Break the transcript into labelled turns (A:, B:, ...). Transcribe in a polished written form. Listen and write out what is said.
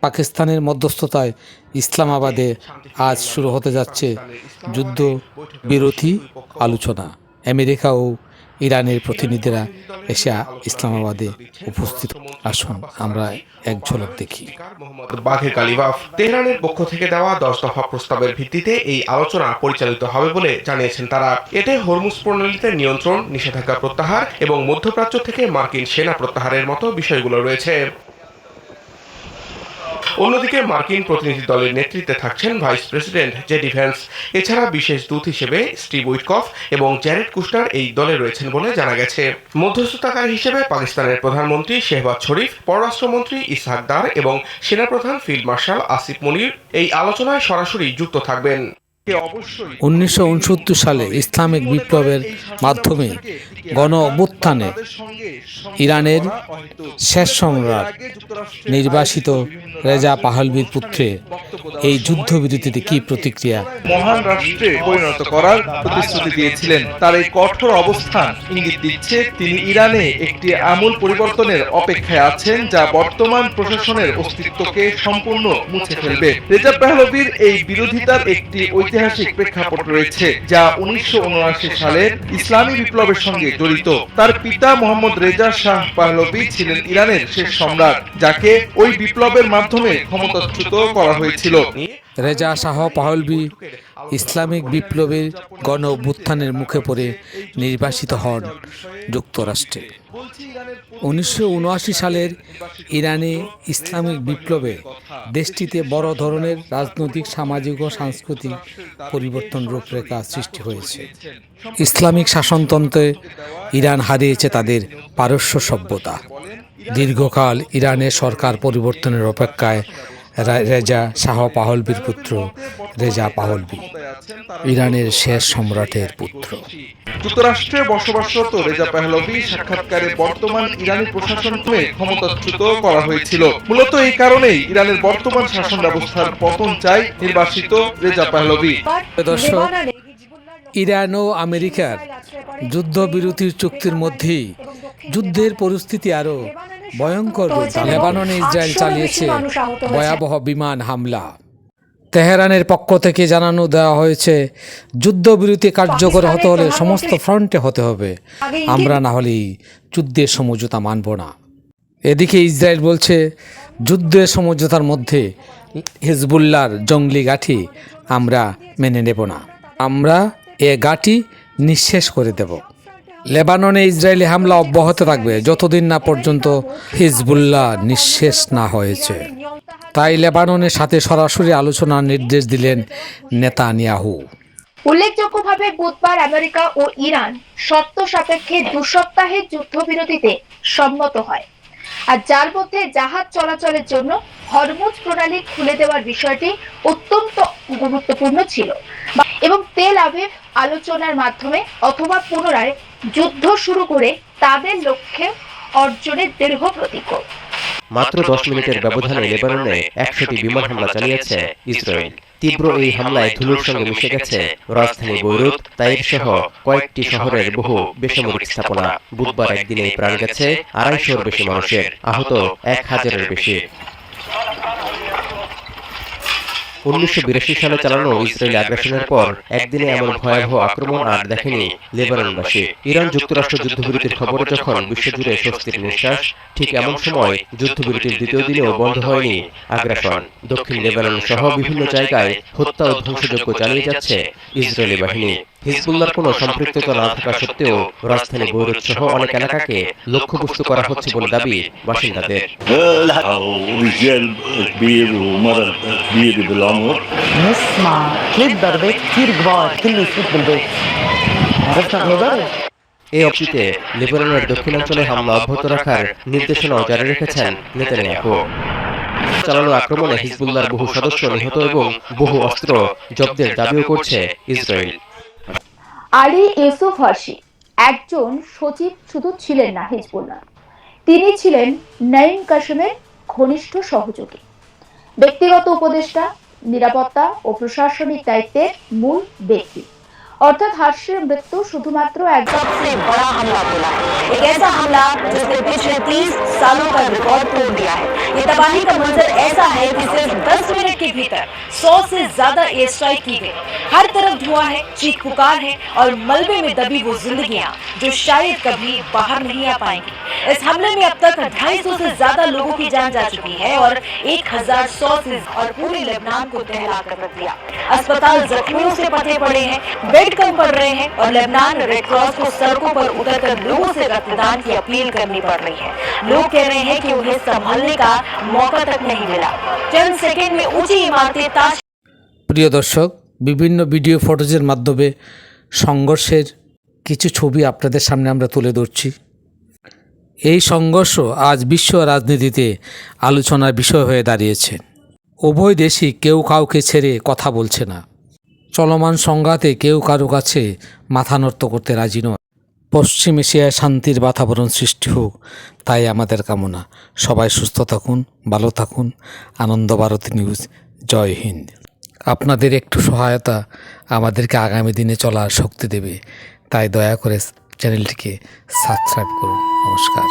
A: পাকিস্তানের মধ্যস্থতায় ইসলামাবাদে আজ শুরু হতে যাচ্ছে যুদ্ধবিরতি আলোচনা। আমেরিকা ও ইরানের প্রতিনিধিরা এসে ইসলামাবাদে উপস্থিত। আসুন আমরা এক ঝলক দেখি।
B: বাঘের কালিবাফ তেহরানের পক্ষ থেকে দেওয়া 10 দফা প্রস্তাবের ভিত্তিতে এই আলোচনা পরিচালিত হবে বলে জানিয়েছেন তারা। এতে হরমুজ প্রণালীতে নিয়ন্ত্রণ, নিষেধাজ্ঞা প্রত্যাহার এবং মধ্যপ্রাচ্য থেকে মার্কিন সেনা প্রত্যাহারের মতো বিষয়গুলো রয়েছে। অন্যদিকে মার্কিন প্রতিনিধি দলের নেতৃত্বে থাকছেন ভাইস প্রেসিডেন্ট জেডি ভ্যান্স। এছাড়া বিশেষ দূত হিসেবে স্টিভ উইটকফ এবং জ্যারেড কুশনার এই দলে রয়েছেন বলে জানা গেছে। মধ্যস্থতাকারী হিসেবে পাকিস্তানের প্রধানমন্ত্রী শেহবাজ শরীফ, পররাষ্ট্রমন্ত্রী ইসহাক দার এবং সেনাপ্রধান ফিল্ড মার্শাল আসিফ মনির এই আলোচনায় সরাসরি যুক্ত থাকবেন।
A: 1969 সালে ইসলামিক বিপ্লবের মাধ্যমে গণ অভ্যুত্থানে ইরানের শেষ সম্রাট নির্বাসিত রেজা পাহলভির পুত্রে এই যুদ্ধবিরতিতে কি প্রতিক্রিয়া?
C: মহান রাষ্ট্রে পরিণত করার প্রতিশ্রুতি দিয়েছিলেন। তার এই কঠোর অবস্থান ইঙ্গিত দিচ্ছে তিনি ইরানে একটি আমূল পরিবর্তনের অপেক্ষায় আছেন, যা বর্তমান প্রশাসনের অস্তিত্বকে সম্পূর্ণ মুছে ফেলবে। রেজা পাহলভির এই বিরোধিতার একটি ঐতিহাসিক প্রেক্ষাপট রয়েছে, যা 1979 সালের ইসলামী বিপ্লবের সঙ্গে জড়িত। তার পিতা মোহাম্মদ রেজা শাহ পাহলভি ছিলেন ইরানের শেষ সম্রাট, যাকে ওই বিপ্লবের মাধ্যমে ক্ষমতাচ্যুত করা হয়েছিল।
A: রেজা শাহ পাহলভি ইসলামিক বিপ্লবের গণ অভ্যুত্থানের মুখে পড়ে নির্বাসিত হন যুক্তরাষ্ট্রে। 1979 সালের ইরানে ইসলামিক বিপ্লবে দেশটিতে বড় ধরনের রাজনৈতিক, সামাজিক ও সাংস্কৃতিক পরিবর্তন রূপরেখা সৃষ্টি হয়েছে। ইসলামিক শাসনতন্ত্রে ইরান হারিয়েছে তাদের পারস্য সভ্যতা। দীর্ঘকাল ইরানের সরকার পরিবর্তনের অপেক্ষায় রেজা শাহ পাহলভির পুত্র রেজা পাহলভি ইরানের শেষ সম্রাটের পুত্র।
C: যুক্তরাষ্ট্রে বসবাসরত রেজা পাহলভি সাক্ষাৎকারে বর্তমান ইরানি প্রশাসনকে ক্ষমতাচ্যুত করা হয়েছিল। মূলত এই কারণেই ইরানের বর্তমান শাসন ব্যবস্থার পতন চায় নির্বাসিত রেজা পাহলভি।
A: দর্শক, ইরান ও আমেরিকার যুদ্ধবিরতির চুক্তির মধ্যেই যুদ্ধের পরিস্থিতি আরও ভয়ঙ্কর। লেবাননে ইসরায়েল চালিয়েছে ভয়াবহ বিমান হামলা। তেহরানের পক্ষ থেকে জানানো দেওয়া হয়েছে যুদ্ধবিরতি কার্যকর হতে হলে সমস্ত ফ্রন্টে হতে হবে, আমরা না হলেই যুদ্ধের সমঝোতা মানব না। এদিকে ইসরায়েল বলছে যুদ্ধের সমঝোতার মধ্যে হিজবুল্লাহর জঙ্গলি গাঁটি আমরা মেনে নেব না, আমরা এ গাঁটি নিঃশেষ করে দেব। লেবাননে ইসরায়েলি হামলা অব্যাহত থাকবে যতদিন না পর্যন্ত হিজবুল্লাহ নিঃশেষ না হয়েছে। তাই লেবাননের সাথে সরাসরি আলোচনার নির্দেশ দিলেন নেতানিয়াহু।
D: উল্লেখযোগ্যভাবে বুধবার আমেরিকা ও ইরান শর্ত সাপেক্ষে 2 সপ্তাহের যুদ্ধবিরতিতে সম্মত হয়, আর যার মধ্যে জাহাজ চলাচলের জন্য হরমুজ প্রণালী খুলে দেওয়ার বিষয়টি অত্যন্ত গুরুত্বপূর্ণ ছিল এবং তেল আবিব আলোচনার মাধ্যমে অথবা পুনরায় যুদ্ধ শুরু করে তাদের লক্ষ্যে অর্জনের দৃঢ় প্রতিজ্ঞ।
E: মাত্র 10 মিনিটের ব্যবধানে লেবাননে 100টি বিমান হামলা চালিয়েছে ইসরায়েল। তীব্র এই হামলায় ধুলোর সঙ্গে মিশে গেছে রাজধানী বৈরুত, তাইফ সহ কয়েকটি শহরের বহু বেসামরিক স্থাপনা। বুধবার একদিনে প্রাণ গেছে 250-এর বেশি মানুষের, আহত 1000-এর বেশি। 1982 সালে চালানো ইসরায়েলি আগ্রাসনের পর একদিনে এমন ভয়াবহ আক্রমণ আর দেখেনি লেবাননবাসী। ইরান যুক্তরাষ্ট্র যুদ্ধবিরতির খবরে যখন বিশ্বজুড়ে স্বস্তির নিঃশ্বাস, ঠিক এমন সময় যুদ্ধবিরতির দ্বিতীয় দিনেও বন্ধ হয়নি আগ্রাসন। দক্ষিণ লেবানন সহ বিভিন্ন জায়গায় হত্যা ও ধ্বংসযজ্ঞ চালিয়ে যাচ্ছে ইসরায়েলি বাহিনী। হিজবুল্লাহর কোনো সম্পৃক্ততা না থাকা সত্ত্বেও রাজধানী বৈরুত সহ অনেক এলাকাকে লক্ষ্যবস্তু করা হচ্ছে বলে দাবি বাসিন্দাদের।
F: نسمع 3 ضربات كتير كبار كله يفوت بالبيت عرفنا نضرب।
E: এই অবস্থাতে লেবাননের দক্ষিণাঞ্চলে হামলা অব্যাহত রাখার নির্দেশনাও জারি রেখেছেন নেতানিয়াহু। চালানো আক্রমণে হিজবুল্লাহর বহু সদস্য নিহত এবং বহু অস্ত্র জব্দের দাবিও করছে ইসরায়েল।
D: আলী ইউসুফ হাসি একজন সচিব শুধু ছিলেন না হিজবুল্লাহ, তিনি ছিলেন নাঈম কাসেমের ঘনিষ্ঠ সহযোগী, ব্যক্তিগত উপদেষ্টা, নিরাপত্তা ও প্রশাসনিক দায়িত্বের মূল ব্যক্তি। অর্থাৎ হার্ষের মৃত্যু শুধুমাত্র একবার
F: सबसे बड़ा हमला बोला है, एक ऐसा हमला जिसने पिछले 30 सालों का रिकॉर्ड तोड़ दिया है। ये तबाही का मंजर ऐसा है कि सिर्फ 10 मिनट के भीतर 100 से ज्यादा एयर स्ट्राइक की गई। हर तरफ धुआं है, चीख पुकार है और मलबे में दबी वो जिंदगियां जो शायद कभी बाहर नहीं आ पाएंगी। इस हमले में अब तक 250 से ज्यादा लोगों की जान जा चुकी है और 1100 से और पूरे लेबनान को दहला कर रख दिया। अस्पताल जख्मियों से पटे पड़े हैं, बेड कम पड़ रहे हैं और लेबनान रेड क्रॉस को सड़कों पर उतरकर लोगों से रक्तदान की अपील करनी पड़ रही है। लोग कह रहे हैं कि उन्हें संभलने का मौका तक नहीं मिला। चंद सेकंड में ऊंची इमारतें ताश
A: প্রিয় দর্শক, বিভিন্ন ভিডিও ফুটেজের মাধ্যমে সংঘর্ষের কিছু ছবি আপনাদের সামনে আমরা তুলে ধরছি। এই সংঘর্ষ আজ বিশ্ব রাজনীতিতে আলোচনার বিষয় হয়ে দাঁড়িয়েছে। উভয় দেশই কেউ কাউকে ছেড়ে কথা বলছে না। চলমান সংঘাতে কেউ কারো কাছে মাথা নত করতে রাজি নয়। পশ্চিম এশিয়ায় শান্তির বাতাবরণ সৃষ্টি হোক, তাই আমাদের কামনা। সবাই সুস্থ থাকুন, ভালো থাকুন। আনন্দ ভারত নিউজ, জয় হিন্দ। আপনাদের একটু সহায়তা আমাদেরকে আগামী দিনে চলার শক্তি দেবে, তাই দয়া করে চ্যানেলটিকে সাবস্ক্রাইব করুন। নমস্কার।